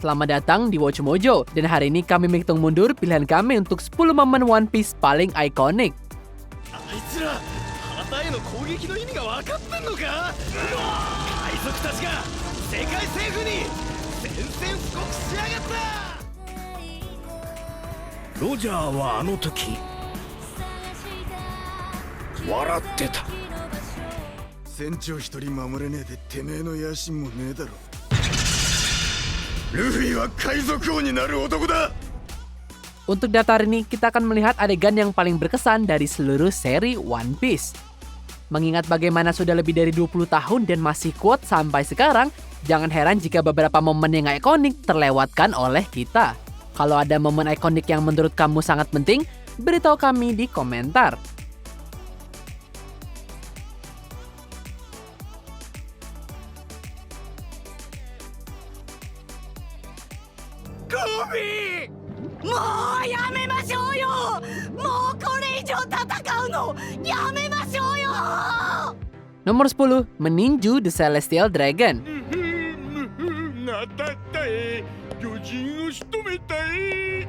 Selamat datang di Watch Mojo, dan hari ini kami menghitung mundur pilihan kami untuk 10 momen One Piece paling ikonik. あいつら旗への攻撃の意味が分かってんのか。海賊たちが世界政府に宣戦布告しやがった。ロジャーはあの時笑ってた。船長一人守れねえでてめえの野心もねえだろ。ルフィは海賊王になる男だ。 Untuk data hari ini, kita akan melihat adegan yang paling berkesan dari seluruh seri One Piece. Mengingat bagaimana sudah lebih dari 20 tahun dan masih kuat sampai sekarang, jangan heran jika beberapa momen yang ikonik terlewatkan oleh kita. Kalau ada momen ikonik yang menurut kamu sangat penting, beritahu kami di komentar. Kobe! もうやめましょうよ。もうこれ以上戦うのやめましょうよ。 Nomor 10, meninju The Celestial Dragon. なたったえ巨人を仕留めたえ。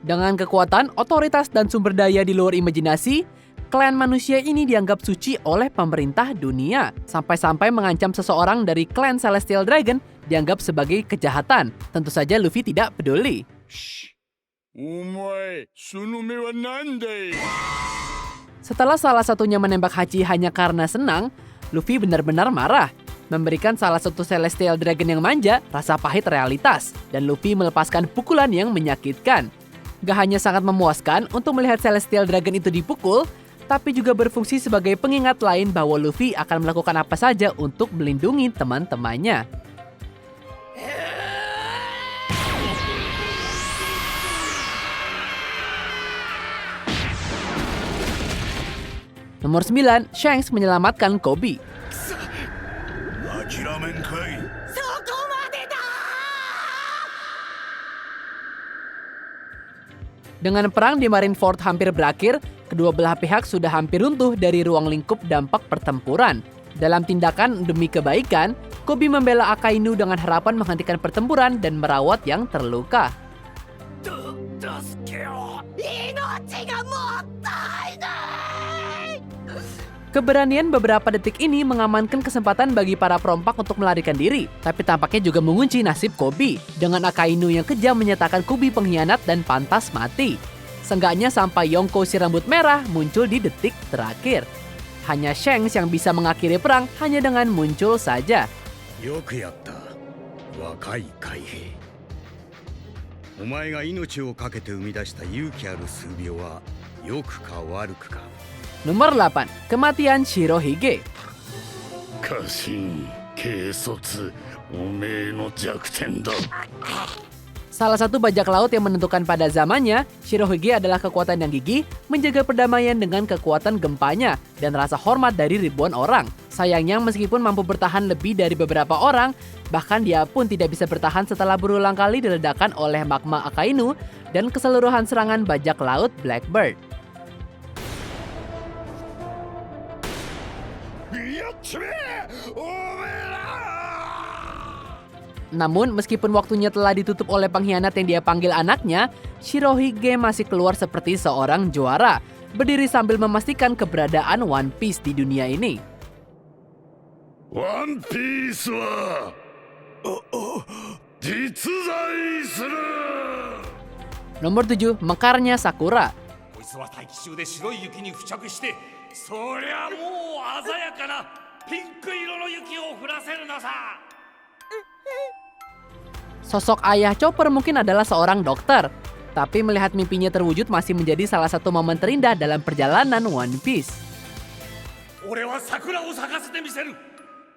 Dengan kekuatan, otoritas, dan sumber daya di luar imajinasi, klan manusia ini dianggap suci oleh pemerintah dunia. Sampai-sampai mengancam seseorang dari klan Celestial Dragon dianggap sebagai kejahatan. Tentu saja Luffy tidak peduli. お前その目はなんだい。 Setelah salah satunya menembak Hachi hanya karena senang, Luffy benar-benar marah. Memberikan salah satu Celestial Dragon yang manja rasa pahit realitas, dan Luffy melepaskan pukulan yang menyakitkan. Gak hanya sangat memuaskan untuk melihat Celestial Dragon itu dipukul, tapi juga berfungsi sebagai pengingat lain bahwa Luffy akan melakukan apa saja untuk melindungi teman-temannya. Nomor 9, Shanks menyelamatkan Kobe. 諦めんかい。そこまでだ。 Dengan perang di Marineford hampir berakhir, kedua belah pihak sudah hampir runtuh dari ruang lingkup dampak pertempuran. Dalam tindakan demi kebaikan, Kobe membela Akainu dengan harapan menghentikan pertempuran dan merawat yang terluka. Keberanian beberapa detik ini mengamankan kesempatan bagi para perompak untuk melarikan diri, tapi tampaknya juga mengunci nasib Kobe, dengan Akainu yang kejam menyatakan Kobe pengkhianat dan pantas mati. Seenggaknya sampai Yonko si rambut merah muncul di detik terakhir. Hanya Shanks yang bisa mengakhiri perang hanya dengan muncul saja. よくやった、若い海兵。お前が命を懸けて生み出した勇気ある数秒は良くか悪くか。 Nomor 8, kematian Shirohige. 家臣軽率おめえの弱点だ。 Salah satu bajak laut yang menentukan pada zamannya, Shirohige adalah kekuatan yang gigih, menjaga perdamaian dengan kekuatan gempanya, dan rasa hormat dari ribuan orang. Sayangnya meskipun mampu bertahan lebih dari beberapa orang, bahkan dia pun tidak bisa bertahan setelah berulang kali diledakkan oleh magma Akainu dan keseluruhan serangan bajak laut Blackbird. Namun, meskipun waktunya telah ditutup oleh pengkhianat yang dia panggil anaknya, Shirohige masih keluar seperti seorang juara, berdiri sambil memastikan keberadaan One Piece di dunia ini. One Piece wa jitsuzai suru. Nomor 7, mekarnya Sakura. こいつは大気中で白い雪に付着して、そりゃもう鮮やかなピンク色の雪を降らせるのさ。 Sosok ayah Chopper mungkin adalah seorang dokter, tapi melihat mimpinya terwujud masih menjadi salah satu momen terindah dalam perjalanan One Piece. 俺は桜を咲かせてみせる。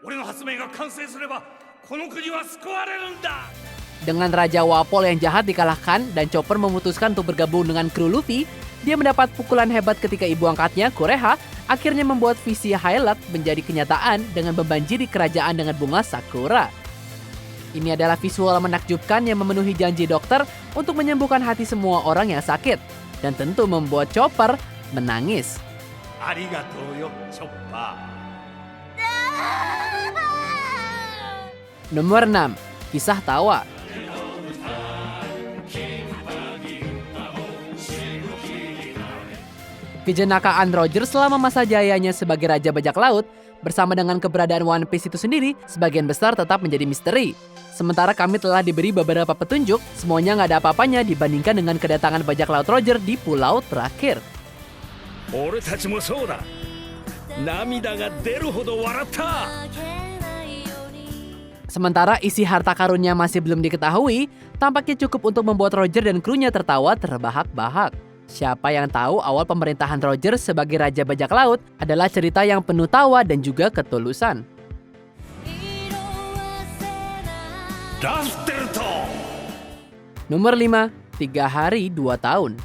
俺の発明が完成すれば、この国は救われるんだ。 Dengan Raja Wapol yang jahat dikalahkan dan Chopper memutuskan untuk bergabung dengan kru Luffy, dia mendapat pukulan hebat ketika ibu angkatnya, Kureha, akhirnya membuat visi Hyluck menjadi kenyataan dengan membanjiri kerajaan dengan bunga sakura. Ini adalah visual menakjubkan yang memenuhi janji dokter untuk menyembuhkan hati semua orang yang sakit, dan tentu membuat Chopper menangis. ありがとうよチョッパ Nomor 6. Kisah tawa. Kejenakaan Roger selama masa jayanya sebagai Raja Bajak Laut bersama dengan keberadaan One Piece itu sendiri sebagian besar tetap menjadi misteri. Sementara kami telah diberi beberapa petunjuk, semuanya nggak ada apa-apanya dibandingkan dengan kedatangan bajak laut Roger di pulau terakhir. 俺たちもそうだ。涙が出るほど笑った。 Sementara isi harta karunnya masih belum diketahui, tampaknya cukup untuk membuat Roger dan krunya tertawa terbahak-bahak. Siapa yang tahu awal pemerintahan Roger sebagai Raja Bajak Laut adalah cerita yang penuh tawa dan juga ketulusan. ラフテルト Nomor 5. 3 hari 2 tahun.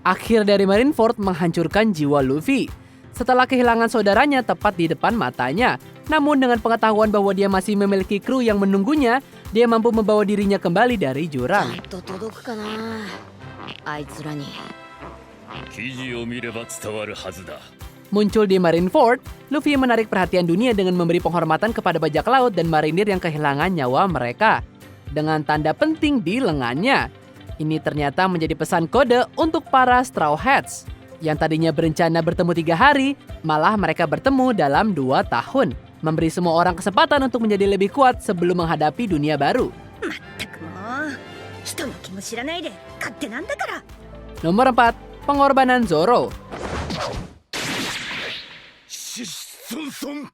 Akhir dari Marineford menghancurkan jiwa Luffy. Setelah kehilangan saudaranya tepat di depan matanya. Namun dengan pengetahuan bahwa dia masih memiliki kru yang menunggunya, dia mampu membawa dirinya kembali dari jurang. 記事を見れば伝わるはずだ。 Muncul di Marineford, Luffy menarik perhatian dunia dengan memberi penghormatan kepada bajak laut dan marinir yang kehilangan nyawa mereka. Dengan tanda penting di lengannya. Ini ternyata menjadi pesan kode untuk para Straw Hats. Yang tadinya berencana bertemu 3 hari, malah mereka bertemu dalam 2 tahun. Memberi semua orang kesempatan untuk menjadi lebih kuat sebelum menghadapi dunia baru. Nomor 4. Pengorbanan Zoro. シソンソン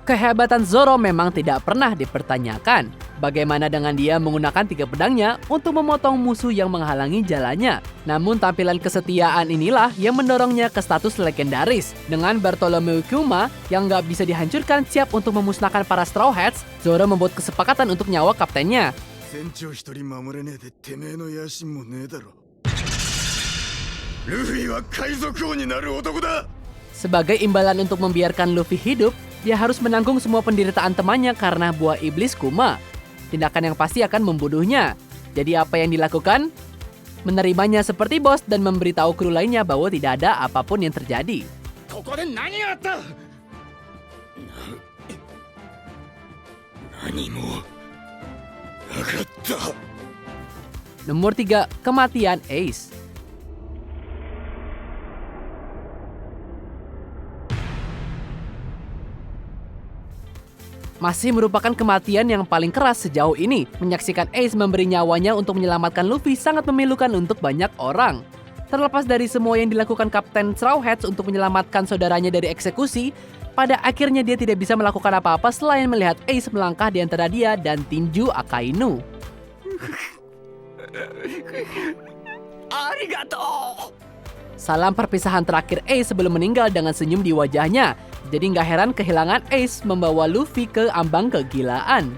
Kehebatan Zoro memang tidak pernah dipertanyakan. Bagaimana dengan dia menggunakan 3 pedangnya untuk memotong musuh yang menghalangi jalannya. Namun tampilan kesetiaan inilah yang mendorongnya ke status legendaris. Dengan Bartholomew Kuma yang nggak bisa dihancurkan siap untuk memusnahkan para Straw Hats, Zoro membuat kesepakatan untuk nyawa kaptennya. 船長一人守れねえでてめえの野心もねえだろ。ルフィは海賊王になる男だ。 Sebagai imbalan untuk membiarkan Luffy hidup, dia harus menanggung semua penderitaan temannya karena buah iblis Kuma. Tindakan yang pasti akan membunuhnya. Jadi apa yang dilakukan? Menerimanya seperti bos dan memberitahu kru lainnya bahwa tidak ada apapun yang terjadi. ここで何があった？何もなかった。 Nomor 3. Kematian Ace. Masih merupakan kematian yang paling keras sejauh ini. Menyaksikan Ace memberi nyawanya untuk menyelamatkan Luffy sangat memilukan untuk banyak orang. Terlepas dari semua yang dilakukan Kapten Straw Hats untuk menyelamatkan saudaranya dari eksekusi, pada akhirnya dia tidak bisa melakukan apa-apa selain melihat Ace melangkah di antara dia dan tinju Akainu. Arigato. Salam perpisahan terakhir Ace sebelum meninggal dengan senyum di wajahnya. Jadi nggak heran kehilangan Ace membawa Luffy ke ambang kegilaan.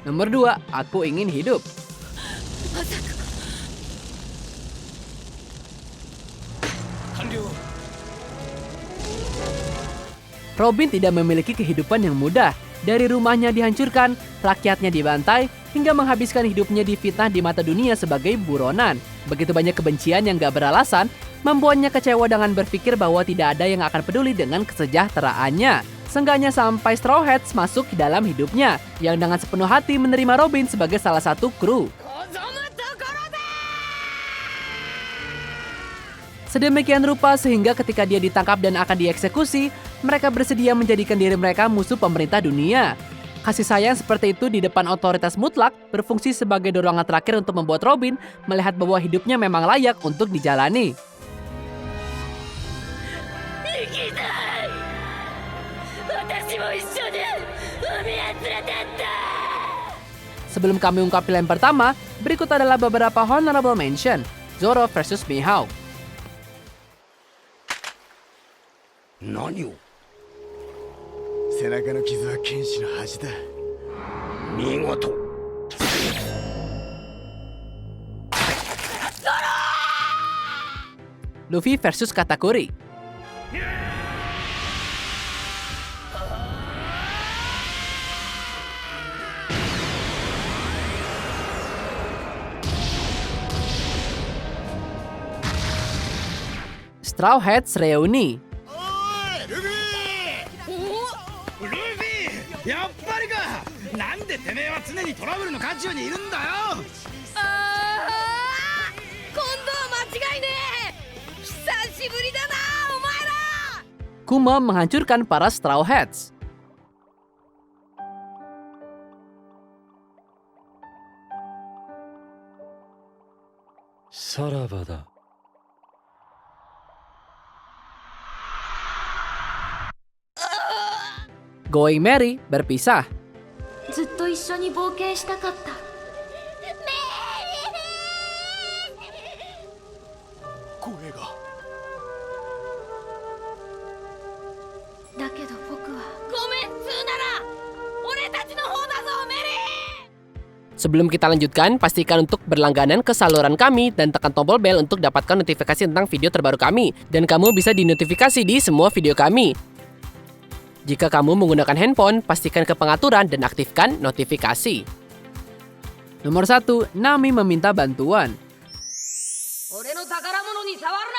Nomor 2. Aku ingin hidup. Robin tidak memiliki kehidupan yang mudah. Dari rumahnya dihancurkan, rakyatnya dibantai, hingga menghabiskan hidupnya difitnah di mata dunia sebagai buronan. Begitu banyak kebencian yang gak beralasan, membuatnya kecewa dengan berpikir bahwa tidak ada yang akan peduli dengan kesejahteraannya. Seenggaknya sampai Straw Hats masuk ke dalam hidupnya, yang dengan sepenuh hati menerima Robin sebagai salah satu kru. Sedemikian rupa sehingga ketika dia ditangkap dan akan dieksekusi, mereka bersedia menjadikan diri mereka musuh pemerintah dunia. Kasih sayang seperti itu di depan otoritas mutlak berfungsi sebagai dorongan terakhir untuk membuat Robin melihat bahwa hidupnya memang layak untuk dijalani. Sebelum kami ungkap pilihan pertama, berikut adalah beberapa honorable mention. Zoro versus Mihawk. 何を？背中の傷は剣士の恥だ。見事。 Luffy versus Katakuri. Straw Hats reuni. ルビーやっぱりかなんでてめえは常にトラブルの渦中にいるんだよああ今度は間違いねえ久しぶりだなお前ら Kuma menghancurkan para Straw Hats. Sarabada. Going Merry berpisah. ずっと一緒に冒険したかった声がだけど僕はごめんつーなら俺たちの方だぞメリー Sebelum kita lanjutkan, pastikan untuk berlangganan ke saluran kami dan tekan tombol bel untuk dapatkan notifikasi tentang video terbaru kami. Dan kamu bisa dinotifikasi di semua video kami. Jika kamu menggunakan handphone, pastikan ke pengaturan dan aktifkan notifikasi. Nomor 1, Nami meminta bantuan. 俺の宝物に触るな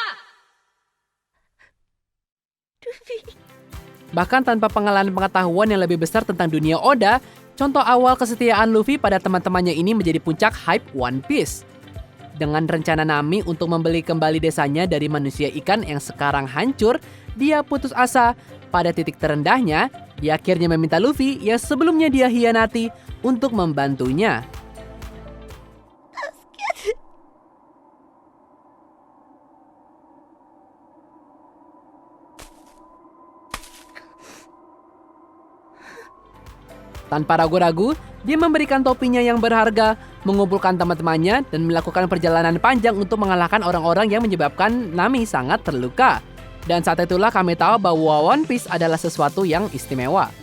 Bahkan tanpa pengetahuan yang lebih besar tentang dunia Oda, contoh awal kesetiaan Luffy pada teman-temannya ini menjadi puncak hype One Piece. Dengan rencana Nami untuk membeli kembali desanya dari manusia ikan yang sekarang hancur, dia putus asa. Pada titik terendahnya, dia akhirnya meminta Luffy yang sebelumnya dia hianati untuk membantunya. Tanpa ragu-ragu, dia memberikan topinya yang berharga, mengumpulkan teman-temannya, dan melakukan perjalanan panjang untuk mengalahkan orang-orang yang menyebabkan Nami sangat terluka. Dan saat itulah kami tahu bahwa One Piece adalah sesuatu yang istimewa.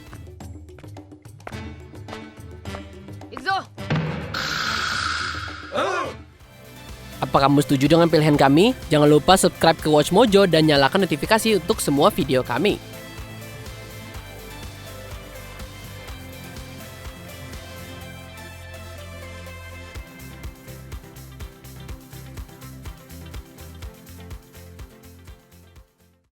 Apa kamu setuju dengan pilihan kami? Jangan lupa subscribe ke Watch Mojo dan nyalakan notifikasi untuk semua video kami.